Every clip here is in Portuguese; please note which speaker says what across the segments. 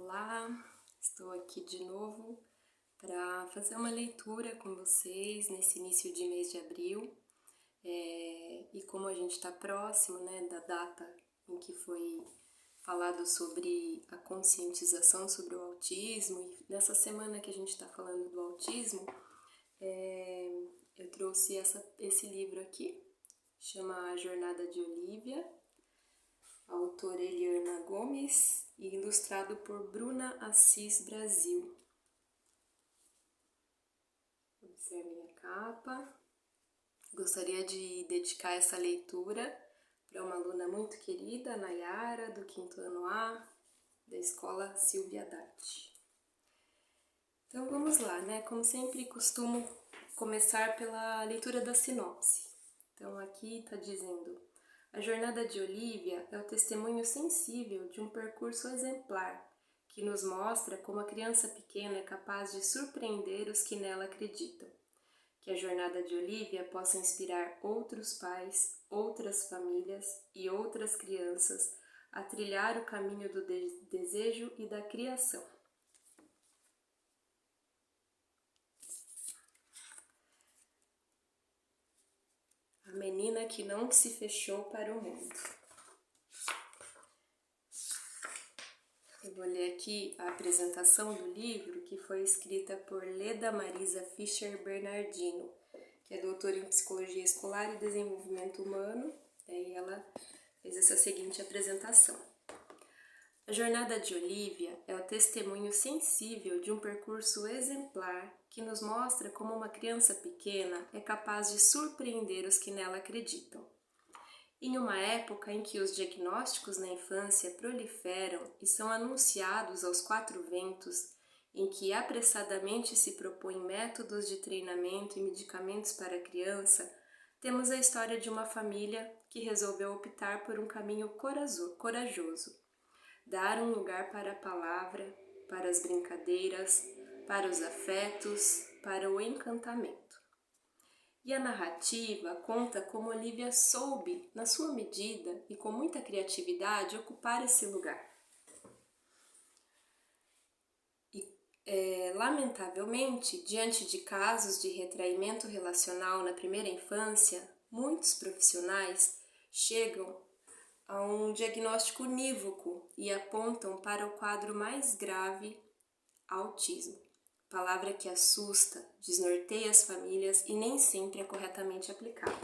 Speaker 1: Olá, estou aqui de novo para fazer uma leitura com vocês nesse início de mês de abril. E como a gente está próximo, da data em que foi falado sobre a conscientização sobre o autismo, e nessa semana que a gente está falando do autismo, eu trouxe esse livro aqui, chama A Jornada de Olivia, autora Eliana Gomes e ilustrado por Bruna Assis Brasil. Observem a capa. Gostaria de dedicar essa leitura para uma aluna muito querida, Nayara, do 5º ano A, da escola Silvia Dati. Então vamos lá, Como sempre costumo começar pela leitura da sinopse. Então aqui está dizendo: a jornada de Olivia é o testemunho sensível de um percurso exemplar que nos mostra como a criança pequena é capaz de surpreender os que nela acreditam. Que a jornada de Olivia possa inspirar outros pais, outras famílias e outras crianças a trilhar o caminho do desejo e da criação. A menina que não se fechou para o mundo. Eu vou ler aqui a apresentação do livro, que foi escrita por Leda Marisa Fischer Bernardino, que é doutora em Psicologia Escolar e Desenvolvimento Humano. Daí ela fez essa seguinte apresentação. A jornada de Olivia é o testemunho sensível de um percurso exemplar que nos mostra como uma criança pequena é capaz de surpreender os que nela acreditam. Em uma época em que os diagnósticos na infância proliferam e são anunciados aos 4 ventos, em que apressadamente se propõem métodos de treinamento e medicamentos para a criança, temos a história de uma família que resolveu optar por um caminho corajoso. Dar um lugar para a palavra, para as brincadeiras, para os afetos, para o encantamento. E a narrativa conta como Olivia soube, na sua medida e com muita criatividade, ocupar esse lugar. E, lamentavelmente, diante de casos de retraimento relacional na primeira infância, muitos profissionais chegam a um diagnóstico unívoco e apontam para o quadro mais grave, autismo. Palavra que assusta, desnorteia as famílias e nem sempre é corretamente aplicada.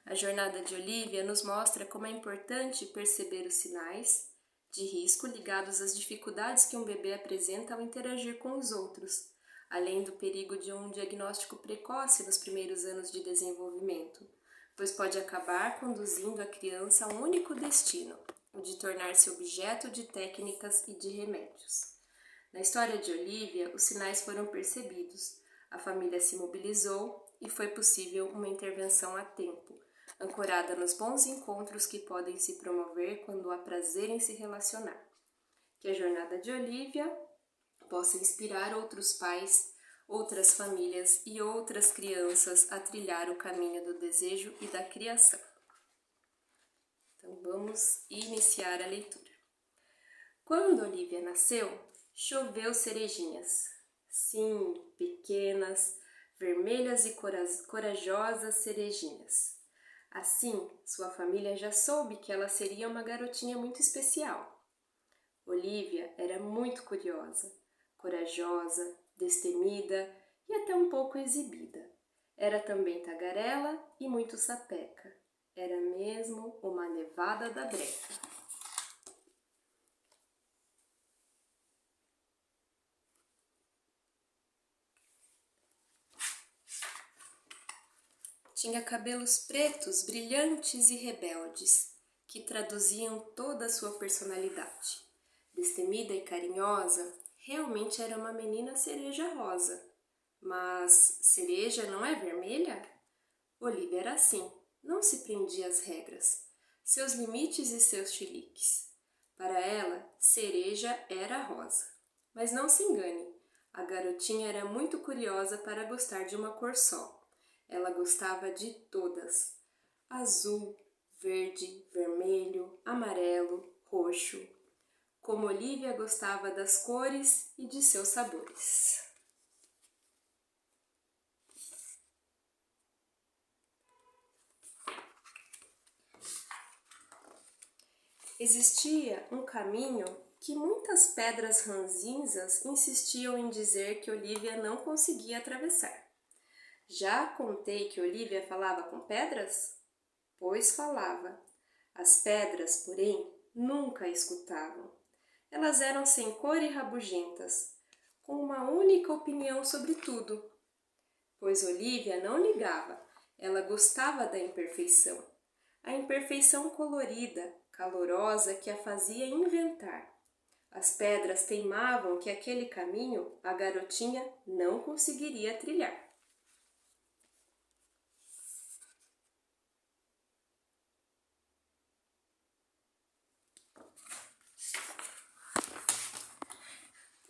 Speaker 1: A jornada de Olivia nos mostra como é importante perceber os sinais de risco ligados às dificuldades que um bebê apresenta ao interagir com os outros, além do perigo de um diagnóstico precoce nos primeiros anos de desenvolvimento, pois pode acabar conduzindo a criança a um único destino, o de tornar-se objeto de técnicas e de remédios. Na história de Olivia, os sinais foram percebidos, a família se mobilizou e foi possível uma intervenção a tempo, ancorada nos bons encontros que podem se promover quando há prazer em se relacionar. Que a jornada de Olivia possa inspirar outros pais, outras famílias e outras crianças a trilhar o caminho do desejo e da criação. Então vamos iniciar a leitura. Quando Olivia nasceu, choveu cerejinhas. Sim, pequenas, vermelhas e corajosas cerejinhas. Assim, sua família já soube que ela seria uma garotinha muito especial. Olivia era muito curiosa, corajosa, destemida e até um pouco exibida. Era também tagarela e muito sapeca. Era mesmo uma nevada da breca. Tinha cabelos pretos, brilhantes e rebeldes, que traduziam toda a sua personalidade. Destemida e carinhosa, realmente era uma menina cereja rosa. Mas cereja não é vermelha? Olivia era assim, não se prendia às regras, seus limites e seus chiliques. Para ela, cereja era rosa. Mas não se engane, a garotinha era muito curiosa para gostar de uma cor só. Ela gostava de todas: azul, verde, vermelho, amarelo, roxo. como Olivia gostava das cores e de seus sabores. Existia um caminho que muitas pedras ranzinzas insistiam em dizer que Olivia não conseguia atravessar. Já contei que Olivia falava com pedras? Pois falava. As pedras, porém, nunca a escutavam. Elas eram sem cor e rabugentas, com uma única opinião sobre tudo. Pois Olivia não ligava, ela gostava da imperfeição. A imperfeição colorida, calorosa que a fazia inventar. As pedras teimavam que aquele caminho a garotinha não conseguiria trilhar.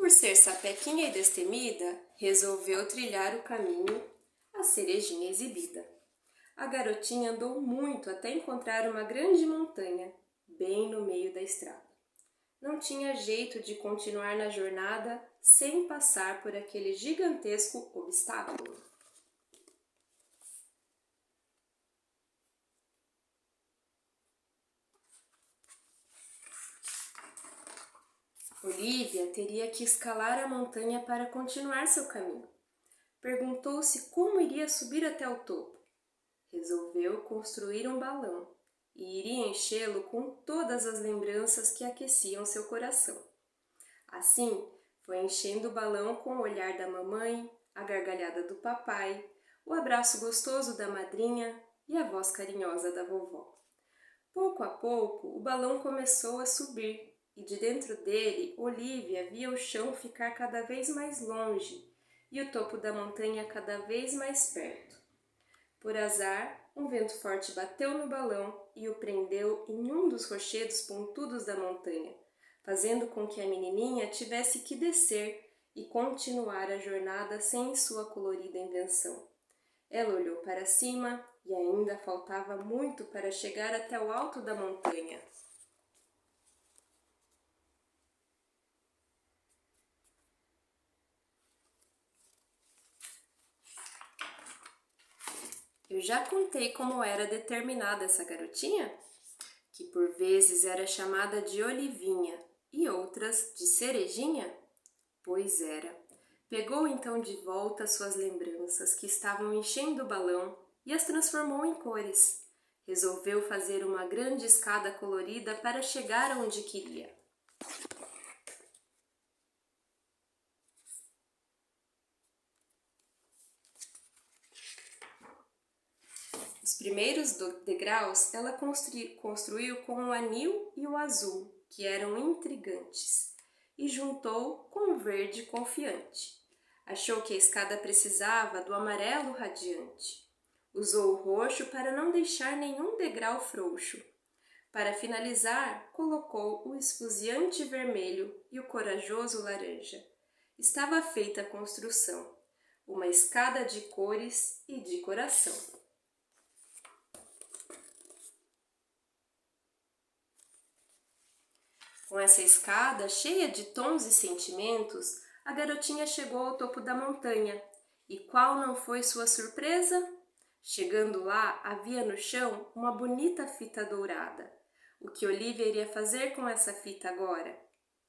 Speaker 1: Por ser sapequinha e destemida, resolveu trilhar o caminho a cerejinha exibida. A garotinha andou muito até encontrar uma grande montanha, bem no meio da estrada. Não tinha jeito de continuar na jornada sem passar por aquele gigantesco obstáculo. Olivia teria que escalar a montanha para continuar seu caminho. Perguntou-se como iria subir até o topo. Resolveu construir um balão e iria enchê-lo com todas as lembranças que aqueciam seu coração. Assim, foi enchendo o balão com o olhar da mamãe, a gargalhada do papai, o abraço gostoso da madrinha e a voz carinhosa da vovó. Pouco a pouco, o balão começou a subir e de dentro dele, Olivia via o chão ficar cada vez mais longe e o topo da montanha cada vez mais perto. Por azar, um vento forte bateu no balão e o prendeu em um dos rochedos pontudos da montanha, fazendo com que a menininha tivesse que descer e continuar a jornada sem sua colorida invenção. Ela olhou para cima e ainda faltava muito para chegar até o alto da montanha. Eu já contei como era determinada essa garotinha, que por vezes era chamada de Olivinha e outras de Cerejinha? Pois era. Pegou então de volta suas lembranças que estavam enchendo o balão e as transformou em cores. Resolveu fazer uma grande escada colorida para chegar aonde queria. Os primeiros degraus ela construiu com o anil e o azul, que eram intrigantes, e juntou com o verde confiante. Achou que a escada precisava do amarelo radiante. Usou o roxo para não deixar nenhum degrau frouxo. Para finalizar, colocou o esfuziante vermelho e o corajoso laranja. Estava feita a construção, uma escada de cores e de coração. Com essa escada cheia de tons e sentimentos, a garotinha chegou ao topo da montanha. E qual não foi sua surpresa? Chegando lá, havia no chão uma bonita fita dourada. O que Olivia iria fazer com essa fita agora?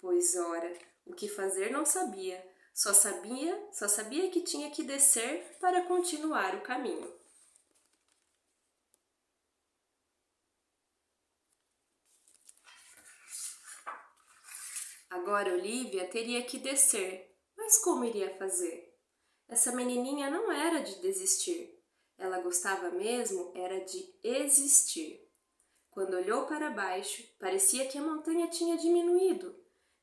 Speaker 1: Pois ora, o que fazer não sabia. Só sabia que tinha que descer para continuar o caminho. Agora Olivia teria que descer, mas como iria fazer? Essa menininha não era de desistir, ela gostava mesmo era de existir. Quando olhou para baixo, parecia que a montanha tinha diminuído.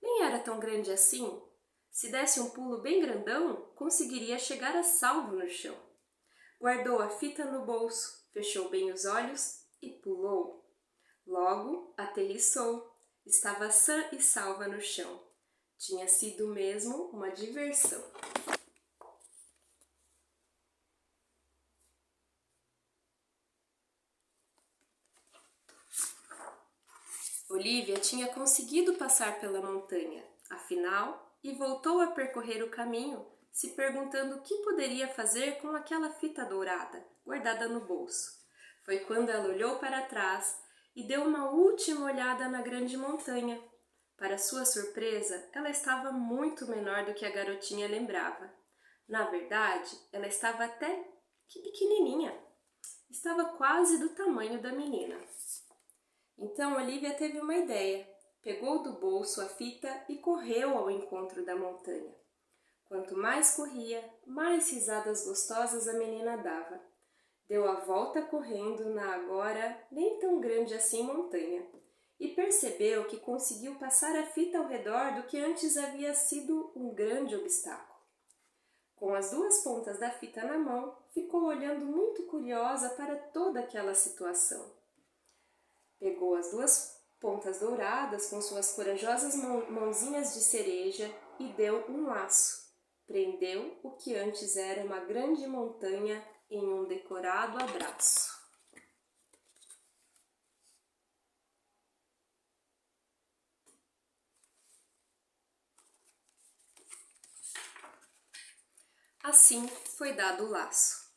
Speaker 1: Nem era tão grande assim. Se desse um pulo bem grandão, conseguiria chegar a salvo no chão. Guardou a fita no bolso, fechou bem os olhos e pulou. Logo, aterrissou. Estava sã e salva no chão. Tinha sido mesmo uma diversão. Olivia tinha conseguido passar pela montanha, afinal, e voltou a percorrer o caminho, se perguntando o que poderia fazer com aquela fita dourada, guardada no bolso. Foi quando ela olhou para trás e deu uma última olhada na grande montanha. Para sua surpresa, ela estava muito menor do que a garotinha lembrava. Na verdade, ela estava até que pequenininha. Estava quase do tamanho da menina. Então Olivia teve uma ideia. Pegou do bolso a fita e correu ao encontro da montanha. Quanto mais corria, mais risadas gostosas a menina dava. Deu a volta correndo na agora nem tão grande assim montanha e percebeu que conseguiu passar a fita ao redor do que antes havia sido um grande obstáculo. Com as duas pontas da fita na mão, ficou olhando muito curiosa para toda aquela situação. Pegou as duas pontas douradas com suas corajosas mãozinhas de cereja e deu um laço. Prendeu o que antes era uma grande montanha em um decorado abraço. Assim foi dado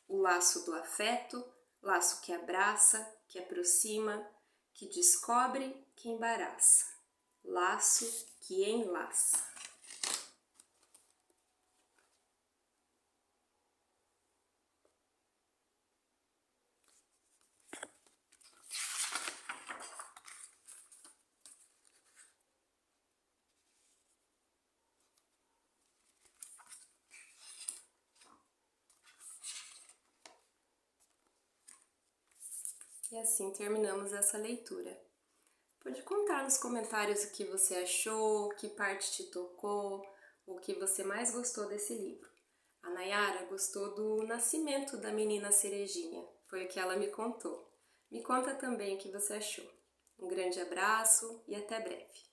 Speaker 1: o laço do afeto, laço que abraça, que aproxima, que descobre, que embaraça, laço que enlaça. E assim terminamos essa leitura. Pode contar nos comentários o que você achou, que parte te tocou, o que você mais gostou desse livro. A Nayara gostou do nascimento da menina Cerejinha, foi o que ela me contou. Me conta também o que você achou. Um grande abraço e até breve.